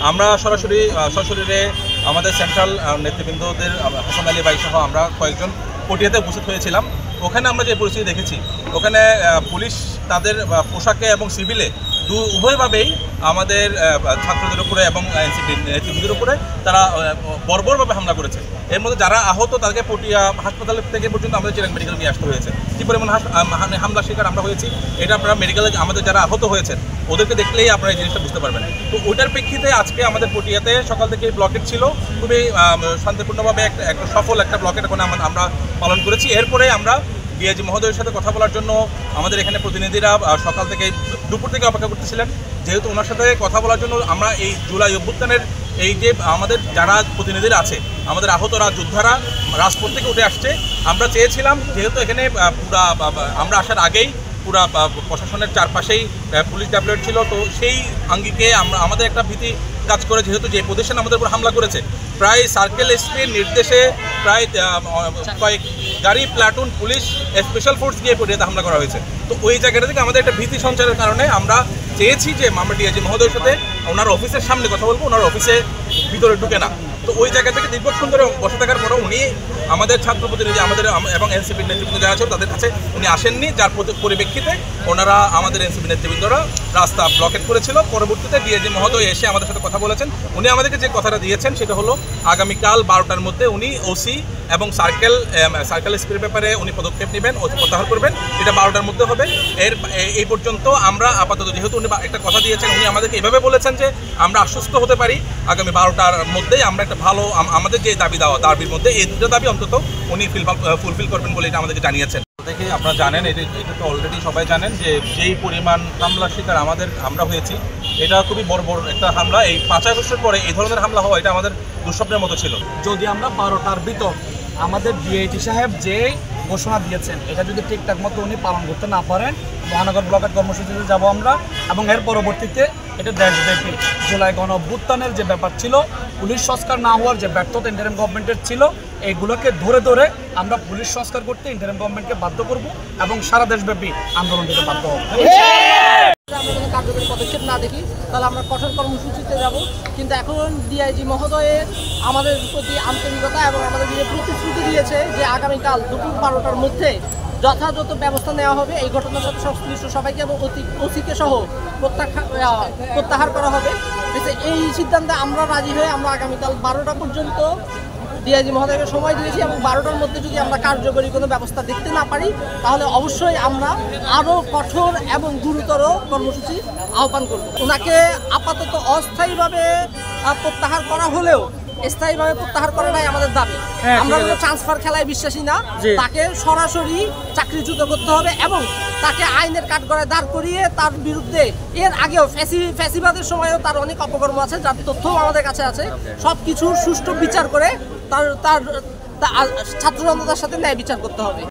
আমরা সরাসরি আমাদের সেন্ট্রাল নেতৃবৃন্দদের হাসান আলী ভাই সহ আমরা কয়েকজন পটিয়াতে উপস্থিত হয়েছিলাম। ওখানে আমরা যে পরিস্থিতি দেখেছি, ওখানে পুলিশ তাদের পোশাকে এবং সিভিলে উভয়ভাবেই আমাদের ছাত্রদের উপরে এবং এনসিপি নেতৃবৃন্দের উপরে তারা বর্বরভাবে হামলা করেছে। এর মধ্যে যারা আহত তাদেরকে পটিয়া হাসপাতাল থেকে পর্যন্ত আমাদের চিরাং মেডিকেল নিয়ে আসতে হয়েছে। কী পরিমাণ হামলা শিকার আমরা হয়েছি এটা আপনারা মেডিকেলে আমাদের যারা আহত হয়েছেন ওদেরকে দেখলেই আপনারা এই জিনিসটা বুঝতে পারবেন। তো ওইটার প্রেক্ষিতে আজকে আমাদের পটিয়াতে সকাল থেকে ব্লকেট ছিল, খুবই শান্তিপূর্ণভাবে একটা সফল একটা ব্লকেট এখন আমরা পালন করেছি। এরপরে আমরা ডিআইজি মহোদয়ের সাথে কথা বলার জন্য আমাদের এখানে প্রতিনিধিরা সকাল থেকে দুপুর থেকে অপেক্ষা করতেছিলেন। যেহেতু ওনার সাথে কথা বলার জন্য আমরা এই জুলাই অভ্যুত্থানের এই যে আমাদের যারা প্রতিনিধিরা আছে, আমাদের আহতরা যোদ্ধারা রাজপথ থেকে উঠে আসছে, আমরা চেয়েছিলাম যেহেতু এখানে পুরা আমরা আসার আগেই পুরা প্রশাসনের চারপাশেই পুলিশ ডেপ্লয়েড ছিল, তো সেই আঙ্গিকে আমাদের একটা ভীতি কাজ করে, যেহেতু যে প্রদেশন আমাদের উপর হামলা করেছে প্রায় সার্কেল এসপির নির্দেশে প্রায় কয়েক গাড়ি প্লাটুন পুলিশ স্পেশাল ফোর্স গিয়ে পটিয়াতে হামলা করা হয়েছে। তো ওই জায়গাটা থেকে আমাদের একটা ভীতি সঞ্চারের কারণে আমরা চেয়েছি যে আমরা ডিআইজি মহোদয়ের সাথে ওনার অফিসের সামনে কথা বলবো, ওনার অফিসে ভিতরে ঢুকে না। তো ওই জায়গা থেকে দীর্ঘক্ষণ ধরে বসে থাকার পরও উনি আমাদের ছাত্র প্রতিনিধি আমাদের এবং এনসিপি নেতৃবৃন্দ যারা ছিল তাদের কাছে উনি আসেননি, যার পরিপ্রেক্ষিতে ওনারা আমাদের এনসিপি নেতৃবৃন্দরা রাস্তা ব্লকেট করেছিল। পরবর্তীতে ডিআইজি মহোদয় এসে আমাদের সাথে কথা বলেছেন। উনি আমাদেরকে যে কথাটা দিয়েছেন সেটা হলো আগামীকাল 12টার মধ্যে উনি ওসি এবং সার্কেল এসপির ব্যাপারে উনি পদক্ষেপ নেবেন, প্রত্যাহার করবেন। এটা 12টার মধ্যে হবে। এই পর্যন্ত আমরা আপাতত, যেহেতু উনি একটা কথা দিয়েছেন, উনি আমাদেরকে এভাবে বলেছেন যে আমরা আশ্বস্ত হতে পারি আগামী 12টার মধ্যেই আমরা একটা ভালো আমাদের যে দাবির মধ্যে এই দুটো দাবি অন্তত উনি ফুলফিল করবেন বলে এটা আমাদেরকে জানিয়েছেন। দেখে আপনারা জানেন, এটা তো অলরেডি সবাই জানেন যে যেই পরিমাণ হামলার শিকার আমরা হয়েছি, এটা খুবই বড় একটা হামলা। এই 5 আগস্টের পরে এই ধরনের হামলা হওয়া এটা আমাদের দুঃস্বপ্নের মতো ছিল। যদি আমরা 12টার ভিতর আমাদের ডিআইজি সাহেব যে ঘোষণা দিয়েছেন এটা যদি ঠিকঠাক মতো উনি পালন করতে না পারেন, মহানগর ব্লকের কর্মসূচিতে যাব আমরা। এবং এর পরবর্তীতে এটা দেশব্যাপী জুলাই গণ অভ্যুত্থানের যে ব্যাপার ছিল, পুলিশ সংস্কার না হওয়ার যে ব্যর্থতা ইন্টারিম গভর্নমেন্টের ছিল, এইগুলোকে ধরে আমরা পুলিশ সংস্কার করতে ইন্টারিম গভর্নমেন্টকে বাধ্য করব এবং সারা দেশব্যাপী আন্দোলন দিতে বাধ্য হব। আমরা যদি কার্যকরী পদক্ষেপ না দেখি তাহলে আমরা কঠোর কর্মসূচিতে যাব। কিন্তু এখন ডিআইজি মহোদয়ের আমাদের প্রতি আন্তরিকতা এবং আমাদের যে প্রতিশ্রুতি দিয়েছে যে আগামীকাল দুপুর 12টার মধ্যে যথাযথ ব্যবস্থা নেওয়া হবে, এই ঘটনার সাথে সংশ্লিষ্ট সবাইকে এবং ওসিকে সহ প্রত্যাহার করা হবে। এই সিদ্ধান্তে আমরা রাজি হয়ে আমরা আগামীকাল 12টা পর্যন্ত ডিআইজি মহোদয়কে সময় দিয়েছি এবং 12টার মধ্যে যদি আমরা কার্যকরী কোনো ব্যবস্থা দেখতে না পারি তাহলে অবশ্যই আমরা আরও কঠোর এবং গুরুতর কর্মসূচি আহ্বান করব। ওনাকে আপাতত অস্থায়ীভাবে প্রত্যাহার করা হলেও স্থায়ীভাবে প্রত্যাহার করাটাই আমাদের দাবি। আমরা কোনো ট্রান্সফার খেলায় বিশ্বাসী না, তাকে সরাসরি চাকরিচ্যুত করতে হবে এবং তাকে আইনের কাঠগড়ায় দাঁড় করিয়ে তার বিরুদ্ধে এর আগেও ফ্যাসিবাদের সময়ও তার অনেক অপকর্ম আছে, যার তথ্যও আমাদের কাছে আছে। সব কিছুর সুষ্ঠু বিচার করে তার ছাত্র জনতার সাথে ন্যায় বিচার করতে হবে।